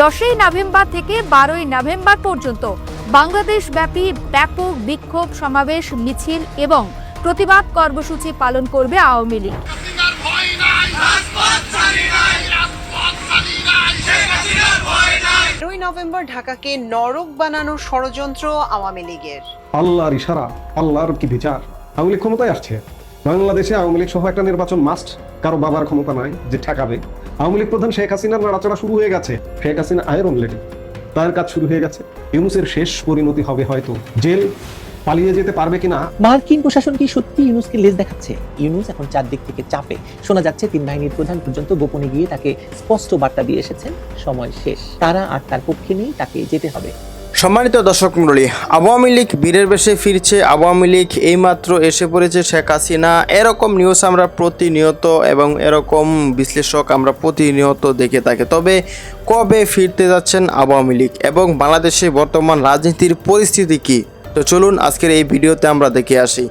10ই November থেকে 12ই November পর্যন্ত বাংলাদেশ ব্যাপী ব্যাপক বিক্ষোভ সমাবেশ মিছিল এবং প্রতিবাদ কর্মসূচি পালন করবে আওয়ামী লীগ। 13ই নভেম্বর ঢাকাকে নরক বানানোর ষড়যন্ত্র আওয়ামী লীগের। আল্লাহর ইশারা, আল্লাহর কি বিচার। আওয়ামী লীগ ক্ষমতায় আসছে। বাংলাদেশে আওয়ামী লীগ সহ একটা নির্বাচন মাস্ট। কারো বাবার ক্ষমতা নাই যে ঠেকাবে। আওয়ামী লীগ প্রধান শেখ হাসিনার নাড়াচাড়া শুরু হয়ে গেছে। শেখ হাসিনা আয়রন লেডি, তার কাজ শুরু হয়ে গেছে। ইউনূসের শেষ পরিণতি হবে হয়তো জেল। পালিয়ে যেতে পারবে কিনা। মার্কিন প্রশাসন কি সত্যি ইউনূসকে লেজ দেখাচ্ছে? ইউনূস এখন চারদিক থেকে চাপে। শোনা যাচ্ছে তিন বাহিনীর প্রধান পর্যন্ত গোপনে গিয়ে তাকে স্পষ্ট বার্তা দিয়ে এসেছেন, সময় শেষ, তারা আর তার পক্ষে নেই, তাকে যেতে হবে। সম্মানিত দর্শক মণ্ডলী, আওয়ামী লীগ বীরের বেশে ফিরছে। আওয়ামী লীগ এইমাত্র এসে পড়েছে শেখ হাসিনা। এরকম নিউজ আমরা প্রতিনিয়ত এবং এরকম বিশ্লেষক আমরা প্রতিনিয়ত দেখে থাকি। তবে কবে ফিরতে যাচ্ছেন আওয়ামী লীগ এবং বাংলাদেশে বর্তমান রাজনীতির পরিস্থিতি কী, তো চলুন আজকের এই ভিডিওতে আমরা দেখে আসি।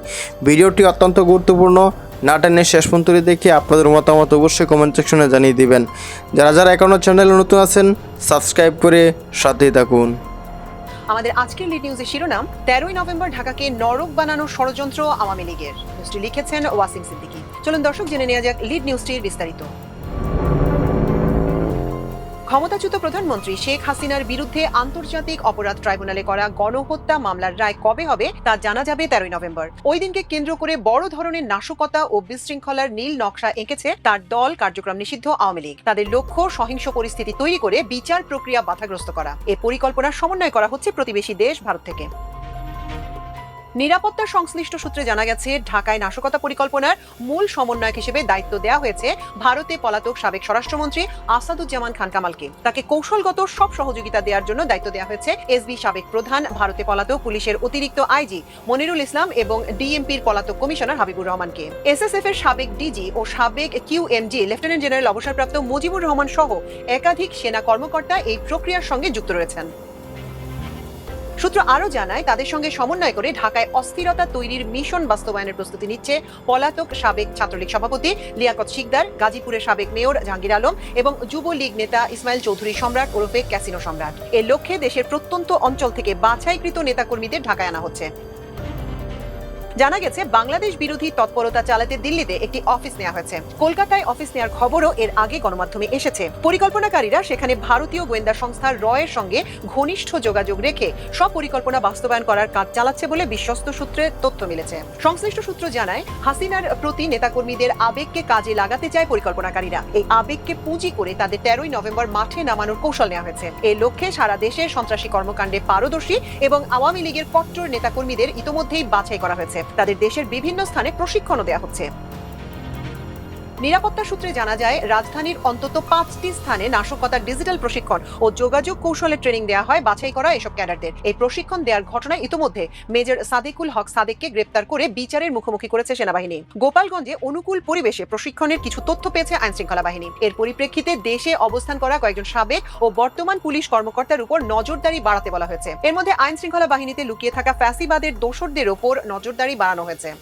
ভিডিওটি অত্যন্ত গুরুত্বপূর্ণ, না টেনে শেষ পর্যন্ত দেখে আপনাদের মতামত অবশ্যই কমেন্ট সেকশনে জানিয়ে দিবেন। যারা যারা এখনও চ্যানেলে নতুন আছেন সাবস্ক্রাইব করে সাথেই থাকুন। আমাদের আজকের লিড নিউজের শিরোনাম, 13ই নভেম্বর ঢাকাকে নরক বানানোর ষড়যন্ত্র আওয়ামী লীগের। নিউজটি লিখেছেন ওয়াসিম সিদ্দিকী। চলুন দর্শক জেনে নেওয়া যাক লিড নিউজটির বিস্তারিত। ক্ষমতাচ্যুত প্রধানমন্ত্রী শেখ হাসিনার বিরুদ্ধে আন্তর্জাতিক অপরাধ ট্রাইব্যুনালে করা গণহত্যা মামলার রায় কবে হবে তা জানা যাবে 13ই নভেম্বর। ওই দিনকে কেন্দ্র করে বড় ধরনের নাশকতা ও বিশৃঙ্খলার নীল নকশা এঁকেছে তার দল কার্যক্রম নিষিদ্ধ আওয়ামী লীগ। তাদের লক্ষ্য সহিংস পরিস্থিতি তৈরি করে বিচার প্রক্রিয়া বাধাগ্রস্ত করা। এ পরিকল্পনার সমন্বয় করা হচ্ছে প্রতিবেশী দেশ ভারত থেকে। নিরাপত্তা সংশ্লিষ্ট সূত্রে জানা গেছে, ঢাকায় নাশকতা পরিকল্পনার মূল সমন্বয়ক হিসেবে দায়িত্ব দেওয়া হয়েছে ভারতে পলাতক সাবেক স্বরাষ্ট্রমন্ত্রী আসাদুজ্জামান খান কামালকে। তাকে কৌশলগত সব সহযোগিতা দেওয়ার জন্য দায়িত্ব দেওয়া হয়েছে এসবি সাবেক প্রধান, ভারতে পলাতক পুলিশের অতিরিক্ত আইজি মনিরুল ইসলাম এবং ডিএমপির পলাতক কমিশনার হাবিবুর রহমানকে। এসএসএফ এর সাবেক ডিজি ও সাবেক কিউএমজি লেফটেন্যান্ট জেনারেল অবসরপ্রাপ্ত মুজিবুর রহমান সহ একাধিক সেনা কর্মকর্তা এই প্রক্রিয়ার সঙ্গে যুক্ত রয়েছেন। সূত্র আরও জানায়, তাদের সঙ্গে সমন্বয় করে ঢাকায় অস্থিরতা তৈরির মিশন বাস্তবায়নের প্রস্তুতি নিচ্ছে পলাতক সাবেক ছাত্রলীগ সভাপতি লিয়াকত শিকদার, গাজীপুরের সাবেক মেয়র জাহাঙ্গীর আলম এবং যুবলীগ নেতা ইসমাইল চৌধুরী সম্রাট ওরফে ক্যাসিনো সম্রাট। এর লক্ষ্যে দেশের প্রত্যন্ত অঞ্চল থেকে বাছাইকৃত নেতাকর্মীদের ঢাকায় আনা হচ্ছে। জানা গেছে, বাংলাদেশ বিরোধী তৎপরতা চালাতে দিল্লিতে একটি অফিস নেওয়া হয়েছে। কলকাতায় অফিস নেওয়ার খবরও এর আগে গণমাধ্যমে এসেছে। পরিকল্পনাকারীরা সেখানে ভারতীয় গোয়েন্দা সংস্থা রয়ের সঙ্গে ঘনিষ্ঠ যোগাযোগ রেখে সব পরিকল্পনা বাস্তবায়ন করার কাজ চালাচ্ছে বলে বিশ্বস্ত সূত্রে তথ্য মিলেছে। সংশ্লিষ্ট সূত্র জানায়, হাসিনার প্রতি নেতাকর্মীদের আবেগকে কাজে লাগাতে চায় পরিকল্পনাকারীরা। এই আবেগকে পুঁজি করে তাদের 13ই নভেম্বর মাঠে নামানোর কৌশল নেওয়া হয়েছে। এই লক্ষ্যে সারা দেশে সন্ত্রাসী কর্মকাণ্ডে পারদর্শী এবং আওয়ামী লীগের কট্টর নেতাকর্মীদের ইতোমধ্যেই বাছাই করা হয়েছে। তাদের দেশের বিভিন্ন স্থানে প্রশিক্ষণও দেওয়া হচ্ছে। নিরাপত্তা সূত্রে জানা যায়, রাজধানীর অন্তত 5টি স্থানে নাশকতার ডিজিটাল প্রশিক্ষণ ও যোগাযোগ কৌশলের ট্রেনিং দেওয়া হয় বাছাই করা এসব ক্যাডারদের। এই প্রশিক্ষণ দেওয়ার ঘটনায় ইতোমধ্যে মেজর সাদেকুল হক সাদেককে গ্রেপ্তার করে বিচারের মুখোমুখি করেছে সেনাবাহিনী। গোপালগঞ্জে অনুকূল পরিবেশে প্রশিক্ষণের কিছু তথ্য পেয়েছে আইনশৃঙ্খলা বাহিনী। এর পরিপ্রেক্ষিতে দেশে অবস্থান করা কয়েকজন সাবেক ও বর্তমান পুলিশ কর্মকর্তার উপর নজরদারি বাড়াতে বলা হয়েছে। এর মধ্যে আইনশৃঙ্খলা বাহিনীতে লুকিয়ে থাকা ফ্যাসিবাদের দোসরদের ওপর নজরদারি বাড়ানো হয়েছে।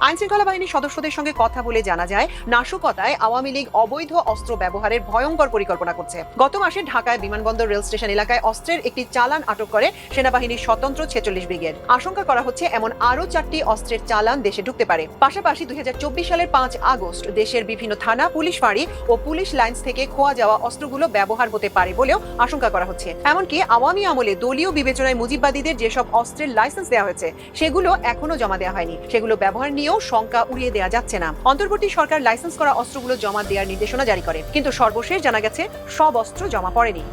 আইনশৃঙ্খলা বাহিনীর সদস্যদের সঙ্গে কথা বলে জানা যায়, নাশকতায় আওয়ামী লীগ অবৈধ অস্ত্র ব্যবহারের ভয়ঙ্কর পরিকল্পনা করছে। গত মাসে ঢাকায় বিমানবন্দর রেল স্টেশন এলাকায় অস্ত্রের একটি চালান আটক করে সেনাবাহিনীর স্বতন্ত্র 46 ব্রিগেড। আশঙ্কা করা হচ্ছে এমন আরও 4টি অস্ত্রের চালান দেশে ঢুকতে পারে। পাশাপাশি 2024 সালের 5 আগস্ট দেশের বিভিন্ন থানা, পুলিশ ফাঁড়ি ও পুলিশ লাইন্স থেকে খোয়া যাওয়া অস্ত্রগুলো ব্যবহার হতে পারে বলেও আশঙ্কা করা হচ্ছে। এমনকি আওয়ামী আমলে দলীয় বিবেচনায় মুজিববাদীদের যেসব অস্ত্রের লাইসেন্স দেওয়া হয়েছে সেগুলো এখনো জমা দেওয়া হয়নি। সেগুলো ব্যবহার নিয়ে শঙ্কা উড়িয়ে দেওয়া যাচ্ছে না। অন্তর্বর্তী সরকার লাইসেন্স করা অস্ত্রগুলো জমা দেওয়ার নির্দেশনা জারি করে, কিন্তু সর্বশেষ জানা গেছে সব অস্ত্র জমা পড়েনি।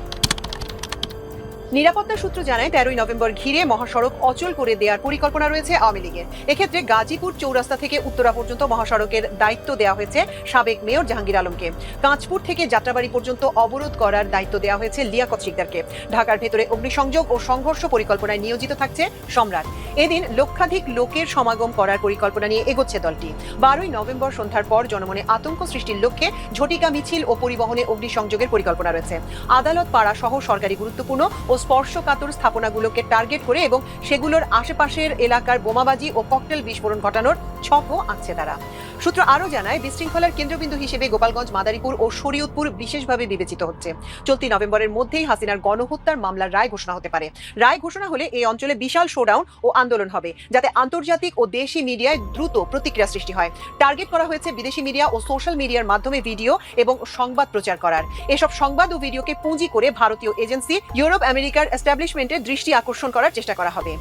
নিরাপত্তা সূত্র জানায়, 13ই নভেম্বর ঘিরে মহাসড়ক অচল করে দেওয়ার পরিকল্পনা রয়েছে আওয়ামী লীগের। এক্ষেত্রে গাজীপুর চৌরাস্তা থেকে উত্তরা পর্যন্ত মহাসড়কের দায়িত্ব দেওয়া হয়েছে সাবেক মেয়র জাহাঙ্গীর আলমকে। কাঁচপুর থেকে যাত্রাবাড়ি পর্যন্ত অবরোধ করার দায়িত্ব দেওয়া হয়েছে লিয়াকত শিকদারকে। ঢাকার ভেতরে অগ্নিসংযোগ ও সংঘর্ষ পরিকল্পনায় নিয়োজিত থাকছে সম্রাট। এদিন লক্ষাধিক লোকের সমাগম করার পরিকল্পনা নিয়ে এগোচ্ছে দলটি। 12ই নভেম্বর সন্ধ্যার পর জনমনে আতঙ্ক সৃষ্টির লক্ষ্যে ঝটিকা মিছিল ও পরিবহনে অগ্নিসংযোগের পরিকল্পনা রয়েছে। আদালত পাড়া সহ সরকারি গুরুত্বপূর্ণ ও স্পর্শকাতর স্থাপনাগুলোকে টার্গেট করে এবং সেগুলোর আশেপাশের এলাকার বোমাবাজি ও ককটেল বিস্ফোরণ ঘটানোর ছকও আঁকছে তারা। সূত্র আরও জানায়, বিশৃঙ্খলার কেন্দ্রবিন্দু হিসেবে গোপালগঞ্জ, মাদারীপুর ও শরীয়তপুর বিশেষভাবে বিবেচিত হচ্ছে। চলতি নভেম্বরের মধ্যেই হাসিনার গণহত্যার মামলার রায় ঘোষণা হতে পারে। রায় ঘোষণা হলে এই অঞ্চলে বিশাল শোডাউন ও আন্দোলন হবে, যাতে আন্তর্জাতিক ও দেশি মিডিয়ায় দ্রুত প্রতিক্রিয়া সৃষ্টি হয়। টার্গেট করা হয়েছে বিদেশি মিডিয়া ও সোশ্যাল মিডিয়ার মাধ্যমে ভিডিও এবং সংবাদ প্রচার করার। এসব সংবাদ ও ভিডিওকে পুঁজি করে ভারতীয় এজেন্সি, ইউরোপ, আমেরিকার এস্টাবলিশমেন্টের দৃষ্টি আকর্ষণ করার চেষ্টা করা হবে।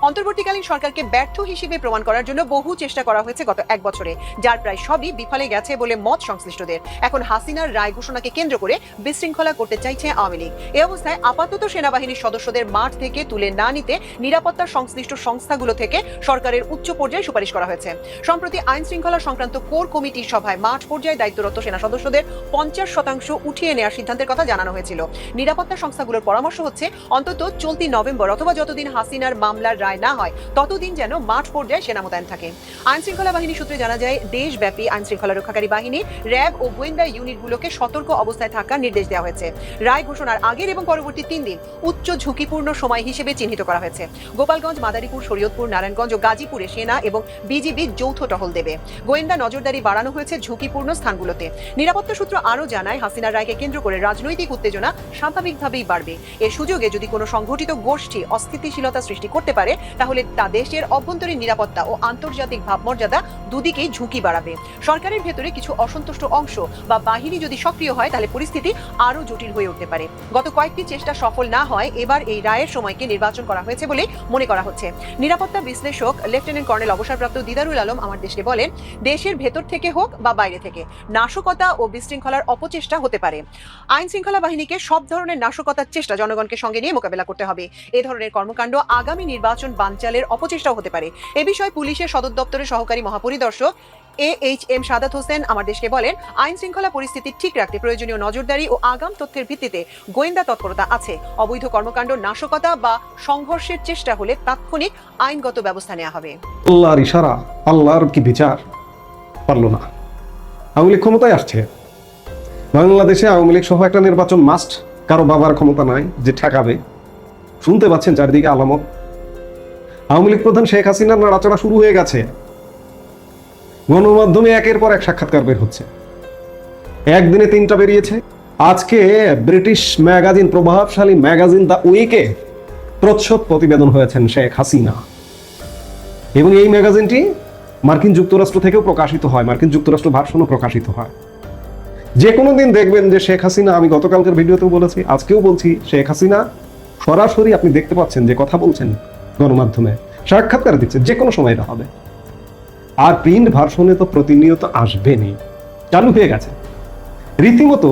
অন্তর্বর্তীকালীন সরকারকে ব্যর্থ হিসেবে প্রমাণ করার জন্য বহু চেষ্টা করা হয়েছে গত এক বছরে, যার প্রায় সবই বিফলে গেছে বলে মত সংশ্লিষ্টদের। এখন হাসিনার রায় ঘোষণাকে কেন্দ্র করে বিশৃঙ্খলা করতে চাইছে আওয়ামী লীগ। এই অবস্থায় আপাতত সেনাবাহিনীর সদস্যদের মাঠ থেকে তুলে না নিতে নিরাপত্তা সংশ্লিষ্ট সংস্থাগুলো থেকে সরকারের উচ্চ পর্যায়ে সুপারিশ করা হয়েছে। সম্প্রতি আইন শৃঙ্খলা সংক্রান্ত কোর কমিটির সভায় মাঠ পর্যায়ে দায়িত্বরত সেনা সদস্যদের 50% উঠিয়ে নেওয়ার সিদ্ধান্তের কথা জানানো হয়েছিল। নিরাপত্তা সংস্থাগুলোর পরামর্শ হচ্ছে, অন্তত চলতি নভেম্বর অথবা যতদিন হাসিনার মামলার রায় না হয় ততদিন যেন মাঠ পর্যায়ে সেনা মোতায়েন থাকে। আইন শৃঙ্খলা বাহিনী সূত্রে জানা যায়, দেশব্যাপী আইন শৃঙ্খলা রক্ষাকারী বাহিনী, র্যাব ও গোয়েন্দা ইউনিটগুলোকে সতর্ক অবস্থায় থাকার নির্দেশ দেওয়া হয়েছে। রায় ঘোষণার আগের এবং পরবর্তী 3 দিন উচ্চ ঝুঁকিপূর্ণ সময় হিসেবে চিহ্নিত করা হয়েছে। গোপালগঞ্জ, মাদারীপুর, শরীয়তপুর, নারায়ণগঞ্জ ও গাজীপুরে সেনা এবং বিজিবি যৌথ টহল দেবে। গোয়েন্দা নজরদারি বাড়ানো হয়েছে ঝুঁকিপূর্ণ স্থানগুলোতে। নিরাপত্তা সূত্র আরও জানায়, হাসিনার রায়কে কেন্দ্র করে রাজনৈতিক উত্তেজনা স্বাভাবিকভাবেই বাড়বে। এ সুযোগে যদি কোনো সংগঠিত গোষ্ঠী অস্থিতিশীলতা সৃষ্টি করতে পারে, তাহলে তা দেশের অভ্যন্তরীণ নিরাপত্তা ও আন্তর্জাতিক ভাবমর্যাদা দুদিকেই ঝুঁকি বাড়াবে। সরকারের ভেতরে কিছু অসন্তুষ্ট অংশ বা বাহিনী যদি সক্রিয় হয়, তাহলে পরিস্থিতি আরও জটিল হয়ে উঠতে পারে। গত কয়েকটি চেষ্টা সফল না হয় এবার এই রায়ের সময়কে নির্বাচন করা হয়েছে বলে মনে করা হচ্ছে। নিরাপত্তা বিশ্লেষক লেফটেন্যান্ট কর্নেল অবসরপ্রাপ্ত দিদারুল আলম আমার দেশকে বলেন, দেশের ভেতর থেকে হোক বা বাইরে থেকে নাশকতা ও বিশৃঙ্খলার অপচেষ্টা হতে পারে। আইন শৃঙ্খলা বাহিনীকে সব ধরনের নাশকতার চেষ্টা জনগণকে সঙ্গে নিয়ে মোকাবেলা করতে হবে। এ ধরনের কর্মকাণ্ড আগামী নির্বাচন বানচালের অপচেষ্টাও হতে পারে। এ বিষয়ে পুলিশের সদর দপ্তরের সহকারী মহাপরিদর্শক AHM সাদাত হোসেন আমার দেশকে বলেন, আইন শৃঙ্খলা পরিস্থিতি ঠিক রাখতে প্রয়োজনীয় নজরদারি ও আগাম তথ্যের ভিত্তিতে গোয়েন্দা তৎপরতা আছে। অবৈধ কর্মকাণ্ড, নাশকতা বা সংঘর্ষের চেষ্টা হলে তাৎক্ষণিক আইনগত ব্যবস্থা নেওয়া হবে। আল্লাহর ইশারা, আল্লাহর কি বিচার, পারলো না। আওয়ামী লীগ ক্ষমতায় আসছে, বাংলাদেশে আওয়ামী লীগ সহ একটা নির্বাচন মাস্ট। কারো বাবার ক্ষমতা নাই যে ঠেকাবে। শুনতে পাচ্ছেন চারিদিকে আলামত। আওয়ামী লীগ প্রধান শেখ হাসিনার নাড়াচড়া শুরু হয়ে গেছে। গণমাধ্যমে একের পর এক সাক্ষাৎকার বের হচ্ছে, একদিনে 3টা বেরিয়েছে। আজকে ব্রিটিশ ম্যাগাজিন, প্রভাবশালী ম্যাগাজিন দ্য উইকে প্রচ্ছদ প্রতিবেদন হয়েছেন শেখ হাসিনা, এবং এই ম্যাগাজিনটি মার্কিন যুক্তরাষ্ট্র থেকেও প্রকাশিত হয়, মার্কিন যুক্তরাষ্ট্র ভার্সনও প্রকাশিত হয়। যে কোনো দিন দেখবেন যে শেখ হাসিনা, আমি গতকালকের ভিডিওতেও বলেছি, আজকেও বলছি, শেখ হাসিনা সরাসরি আপনি দেখতে পাচ্ছেন যে কথা বলছেন, গণমাধ্যমে সাক্ষাৎকার দিচ্ছে, যে কোনো সময় এটা হবে। আর প্রিন্ট ভার্সনে তো প্রতিনিয়ত আসবেনই, চালু হয়ে গেছে। রীতিমতো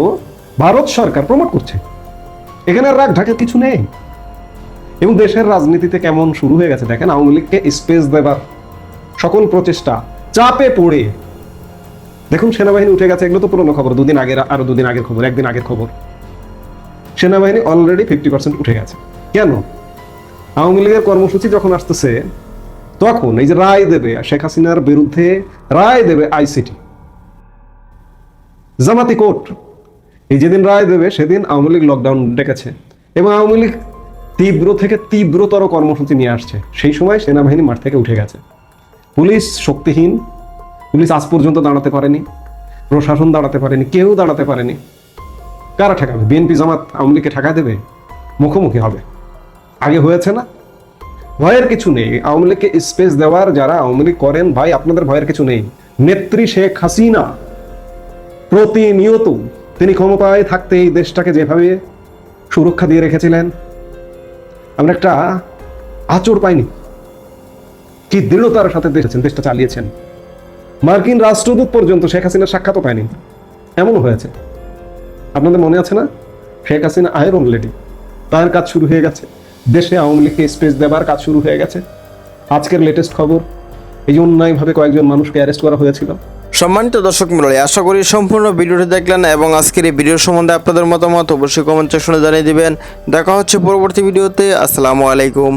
ভারত সরকার প্রমোট করছে, এখানে আর রাগ ঢাকের কিছু নেই। এবং দেশের রাজনীতিতে কেমন শুরু হয়ে গেছে দেখেন, আওয়ামী লীগকে স্পেস দেবার সকল প্রচেষ্টা চাপে পড়ে দেখুন সেনাবাহিনী উঠে গেছে। এগুলো তো পুরনো খবর, দুদিন আগের, আরো দুদিন আগের খবর, একদিন আগের খবর। সেনাবাহিনী অলরেডি 50% উঠে গেছে। কেন? আওয়ামী লীগের কর্মসূচি যখন আসতেছে, তখন এই যে রায় দেবে শেখ হাসিনার বিরুদ্ধে, রায় দেবে আইসিটি, জামাতি কোর্ট, এই যেদিন রায় দেবে সেদিন আওয়ামী লীগ লকডাউন ডেকেছে এবং আওয়ামী লীগ তীব্র থেকে তীব্রতর কর্মসূচি নিয়ে আসছে। সেই সময় সেনাবাহিনী মাঠ থেকে উঠে গেছে। পুলিশ শক্তিহীন, পুলিশ আজ পর্যন্ত দাঁড়াতে পারেনি, প্রশাসন দাঁড়াতে পারেনি, কেউ দাঁড়াতে পারেনি। কারা ঠেকাবে? বিএনপি জামাত আওয়ামী লীগকে ঠেকা দেবে? মুখোমুখি হবে। আগে হয়েছে না? ভয়ের কিছু নেই। আওয়ামী লীগকে স্পেস দেওয়ার যারা আওয়ামী লীগ করেন, ভাই আপনাদের ভয়ের কিছু নেই। নেত্রী শেখ হাসিনা প্রতিনিয়ত তিনি ক্ষমতায় থাকতে এই দেশটাকে যেভাবে সুরক্ষা দিয়ে রেখেছিলেন, আমরা একটা আঁচড় পাইনি। কি দৃঢ়তার সাথে দেশটা চালিয়েছেন। মার্কিন রাষ্ট্রদূত পর্যন্ত শেখ হাসিনার সাক্ষাৎও পায়নি, এমন হয়েছে। আপনাদের মনে আছে না? শেখ হাসিনা আয়রন লেডি, তার কাজ শুরু হয়ে গেছে। দেশে আওয়ামী লীগকে স্পেস দেবার কাজ শুরু হয়ে গেছে। আজকের লেটেস্ট খবর, এই অন্যায়ভাবে কয়েকজন মানুষকে অ্যারেস্ট করা হয়েছিল। সম্মানিত দর্শক মণ্ডলী, আশা করি সম্পূর্ণ ভিডিওটি দেখলেন এবং আজকের এই ভিডিও সম্বন্ধে আপনাদের মতামত অবশ্যই কমেন্ট সেকশনে জানিয়ে দিবেন। দেখা হচ্ছে পরবর্তী ভিডিওতে। আসসালামু আলাইকুম।